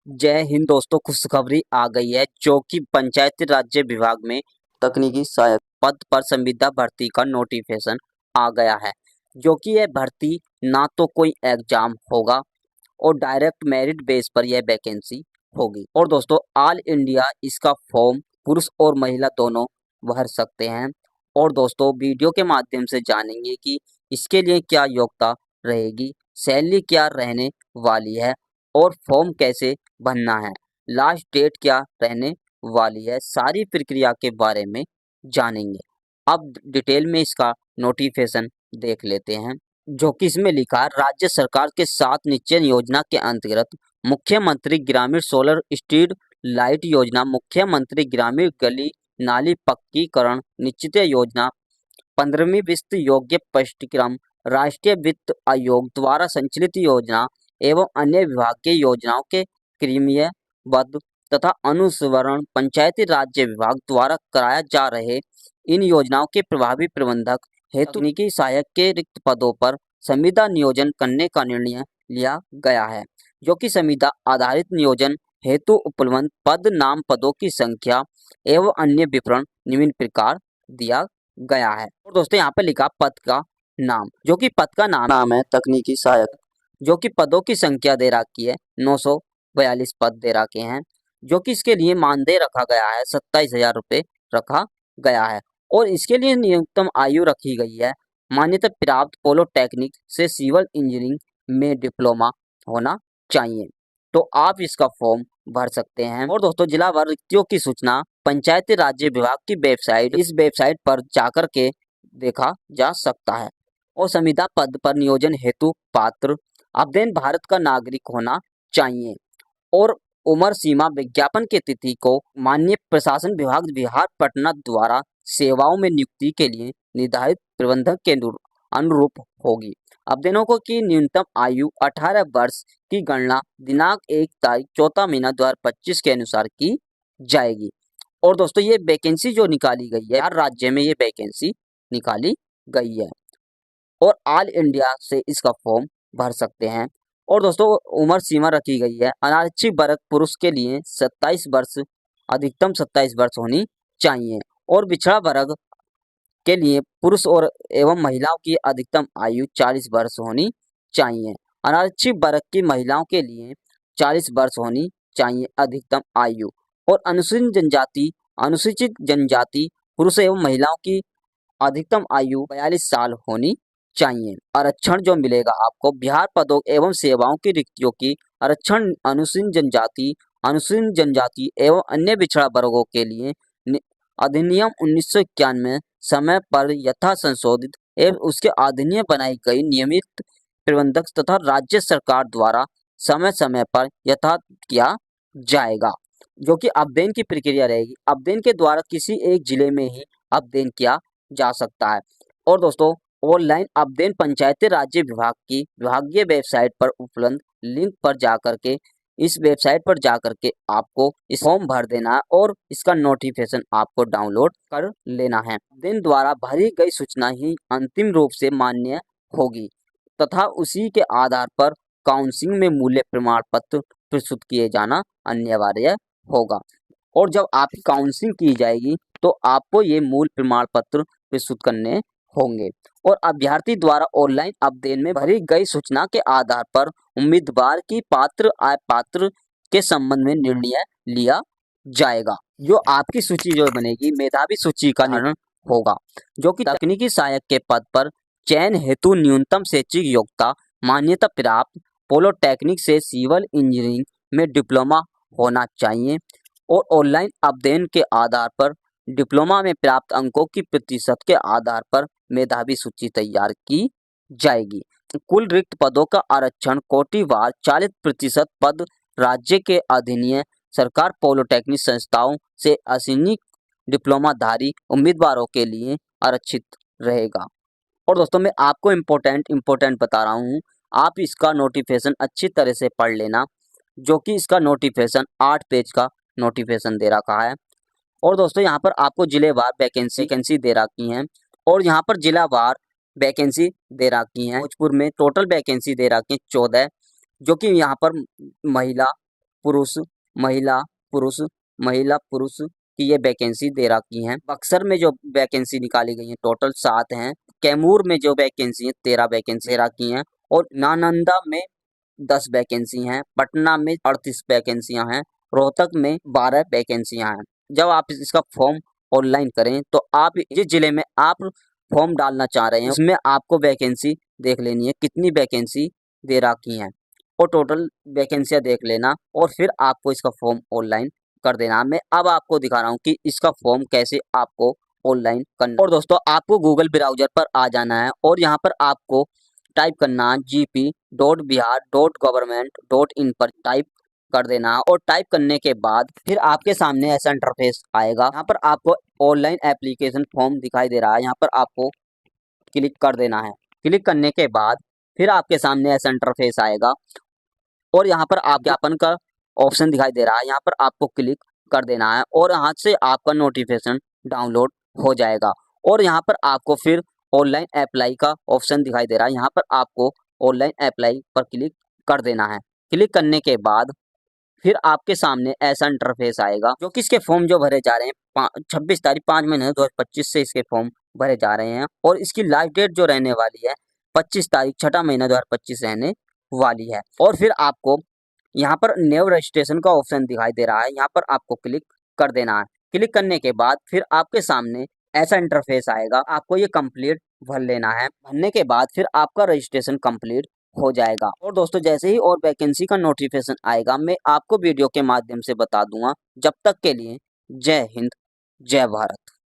जय हिंद दोस्तों, खुशखबरी आ गई है जो कि पंचायती राज्य विभाग में तकनीकी सहायक पद पर संविदा भर्ती का नोटिफिकेशन आ गया है। जो कि यह भर्ती ना तो कोई एग्जाम होगा और डायरेक्ट मेरिट बेस पर यह वैकेंसी होगी। और दोस्तों, ऑल इंडिया इसका फॉर्म पुरुष और महिला दोनों भर सकते हैं। और दोस्तों, वीडियो के माध्यम से जानेंगे कि इसके लिए क्या योग्यता रहेगी, सैलरी क्या रहने वाली है और फॉर्म कैसे भरना है, लास्ट डेट क्या रहने वाली है, सारी प्रक्रिया के बारे में जानेंगे। अब डिटेल में इसका नोटिफिकेशन देख लेते हैं। जो कि इसमें लिखा है, राज्य सरकार के 7 निश्चय योजना के अंतर्गत मुख्यमंत्री ग्रामीण सोलर स्ट्रीट लाइट योजना, मुख्यमंत्री ग्रामीण गली नाली पक्कीकरण निश्चित योजना, 15वीं वित्त योग्य पाठ्यक्रम, राष्ट्रीय वित्त आयोग द्वारा संचालित योजना एवं अन्य विभाग की योजनाओं के क्रियान्वयन तथा अनुसरण पंचायती राज्य विभाग द्वारा कराया जा रहे इन योजनाओं के प्रभावी प्रबंधक हेतु तकनीकी सहायक के रिक्त पदों पर संविदा नियोजन करने का निर्णय लिया गया है। जो कि संविदा आधारित नियोजन हेतु उपलब्ध पद, नाम, पदों की संख्या एवं अन्य विवरण निम्न प्रकार दिया गया है। और दोस्तों, यहाँ पे लिखा पद का नाम, जो कि पद का नाम है तकनीकी सहायक। जो कि पदों की संख्या दे रखी है 942 पद दे रखे हैं। जो कि इसके लिए मानदेय रखा गया है 27,000 रुपये रखा गया है। और इसके लिए न्यूनतम आयु रखी गई है मान्यता प्राप्त पॉलिटेक्निक से सिविल इंजीनियरिंग में डिप्लोमा होना चाहिए। तो आप इसका फॉर्म भर सकते हैं। और दोस्तों, जिला वार रिक्तियों की सूचना पंचायती राज्य विभाग की वेबसाइट, इस वेबसाइट पर जाकर के देखा जा सकता है। और संविदा पद पर नियोजन हेतु पात्र आवेदन भारत का नागरिक होना चाहिए। और उम्र सीमा विज्ञापन की तिथि को माननीय प्रशासन विभाग बिहार पटना द्वारा सेवाओं में नियुक्ति के लिए निर्धारित प्रबंधक के अनुरूप होगी। आवेदनों को की न्यूनतम आयु 18 वर्ष की गणना दिनांक 1 तारीख 4 महीना 2025 के अनुसार की जाएगी। और दोस्तों, ये वैकेंसी जो निकाली गई है, हर राज्य में ये वैकेंसी निकाली गई है और ऑल इंडिया से इसका फॉर्म भर सकते हैं। और दोस्तों, उम्र सीमा रखी गई है अनारक्षित वर्ग पुरुष के लिए 27 वर्ष, अधिकतम 27 वर्ष होनी चाहिए। और पिछड़ा वर्ग के लिए पुरुष और एवं महिलाओं की अधिकतम आयु 40 वर्ष होनी चाहिए। अनारक्षित वर्ग की महिलाओं के लिए 40 वर्ष होनी चाहिए अधिकतम आयु। और अनुसूचित जनजाति पुरुष एवं महिलाओं की अधिकतम आयु 42 साल होनी चाहिए। आरक्षण जो मिलेगा आपको बिहार पदों एवं सेवाओं की रिक्तियों की आरक्षण अनुसूचित जनजाति एवं अन्य पिछड़ा वर्गों के लिए अधिनियम 1991 समय पर यथा संशोधित एवं उसके अधिनियम बनाई गई नियमित प्रबंधक तथा राज्य सरकार द्वारा समय समय पर यथा किया जाएगा। जो कि आवेदन की प्रक्रिया रहेगी, आवेदन के द्वारा किसी एक जिले में ही आवेदन किया जा सकता है। और दोस्तों, ऑनलाइन आवेदन पंचायती राज्य विभाग की विभागीय वेबसाइट पर उपलब्ध लिंक पर जाकर के, इस वेबसाइट पर जाकर के आपको इस फॉर्म भर देना है और इसका नोटिफिकेशन आपको डाउनलोड कर लेना है। आवेदन द्वारा भरी गई सूचना ही अंतिम रूप से मान्य होगी तथा उसी के आधार पर काउंसिलिंग में मूल्य प्रमाण पत्र प्रस्तुत किए जाना अनिवार्य होगा। और जब आपकी काउंसिलिंग की जाएगी तो आपको ये मूल प्रमाण पत्र प्रस्तुत करने होंगे। और अभ्यर्थी द्वारा ऑनलाइन आवेदन में भरी गई सूचना के आधार पर उम्मीदवार की पात्र अपात्र के संबंध में निर्णय लिया जाएगा। जो आपकी सूची जो बनेगी मेधावी सूची का निर्णय होगा। जो कि तकनीकी सहायक के पद पर चयन हेतु न्यूनतम शैक्षिक योग्यता मान्यता प्राप्त पॉलिटेक्निक से सिविल इंजीनियरिंग में डिप्लोमा होना चाहिए। और ऑनलाइन आवेदन के आधार पर डिप्लोमा में प्राप्त अंकों की प्रतिशत के आधार पर मेधावी सूची तैयार की जाएगी। कुल रिक्त पदों का आरक्षण कोटिवार 40% पद राज्य के अधीन सरकार पॉलिटेक्निक संस्थाओं से असैनिक डिप्लोमाधारी उम्मीदवारों के लिए आरक्षित रहेगा। और दोस्तों, मैं आपको इम्पोर्टेंट बता रहा हूँ, आप इसका नोटिफिकेशन अच्छी तरह से पढ़ लेना। जो कि इसका नोटिफिकेशन 8 पेज का नोटिफिकेशन दे रखा है। और दोस्तों, यहाँ पर आपको जिलेवार वैकेंसी दे रखी हैं और यहाँ पर जिलावार वैकेंसी दे रखी हैं। भोजपुर में टोटल वैकेंसी दे रखी है 14, जो कि यहाँ पर महिला पुरुष महिला पुरुष महिला पुरुष की ये वैकेंसी दे रखी हैं। बक्सर में जो वैकेंसी निकाली गई है टोटल 7 हैं। कैमूर में जो वैकेंसी है 13 वैकेंसी दे रखी हैं और नालंदा में 10 वैकेंसी हैं। पटना में 38 वैकेंसियां हैं। रोहतक में 12 वैकेंसियां हैं। जब आप इसका फॉर्म ऑनलाइन करें तो आप जिस जिले में आप फॉर्म डालना चाह रहे हैं उसमें आपको वैकेंसी देख लेनी है, कितनी वैकेंसी दे रखी हैं और टोटल वैकेंसियां देख लेना और फिर आपको इसका फॉर्म ऑनलाइन कर देना। मैं अब आपको दिखा रहा हूँ कि इसका फॉर्म कैसे आपको ऑनलाइन करना। और दोस्तों आपको गूगल ब्राउजर पर आ जाना है और यहाँ पर आपको टाइप करना है gp.bihar.government.in पर टाइप कर देना और टाइप करने के बाद फिर आपके सामने ऐसा इंटरफेस आएगा। यहाँ पर आपको ऑनलाइन एप्लीकेशन फॉर्म दिखाई दे रहा है, यहाँ पर आपको क्लिक कर देना है। क्लिक करने के बाद फिर आपके सामने ऐसा इंटरफेस आएगा और यहाँ पर आप विज्ञापन का ऑप्शन दिखाई दे रहा है, यहाँ पर आपको क्लिक कर देना है और यहाँ से आपका नोटिफिकेशन डाउनलोड हो जाएगा और यहाँ पर आपको फिर ऑनलाइन अप्लाई का ऑप्शन दिखाई दे रहा है, यहाँ पर आपको ऑनलाइन अप्लाई पर क्लिक कर देना है। क्लिक करने के बाद फिर आपके सामने ऐसा इंटरफेस आएगा जो कि इसके फॉर्म जो भरे जा रहे हैं 26 तारीख 5 महीने 2025 से इसके फॉर्म भरे जा रहे हैं और इसकी लास्ट डेट जो रहने वाली है 25 तारीख 6 महीना 2025 रहने वाली है। और फिर आपको यहाँ पर न्यू रजिस्ट्रेशन का ऑप्शन दिखाई दे रहा है, यहाँ पर आपको क्लिक कर देना है। क्लिक करने के बाद फिर आपके सामने ऐसा इंटरफेस आएगा, आपको ये कंप्लीट भर लेना है। भरने के बाद फिर आपका रजिस्ट्रेशन कंप्लीट हो जाएगा। और दोस्तों जैसे ही और वैकेंसी का नोटिफिकेशन आएगा मैं आपको वीडियो के माध्यम से बता दूंगा। जब तक के लिए जय हिंद जय भारत।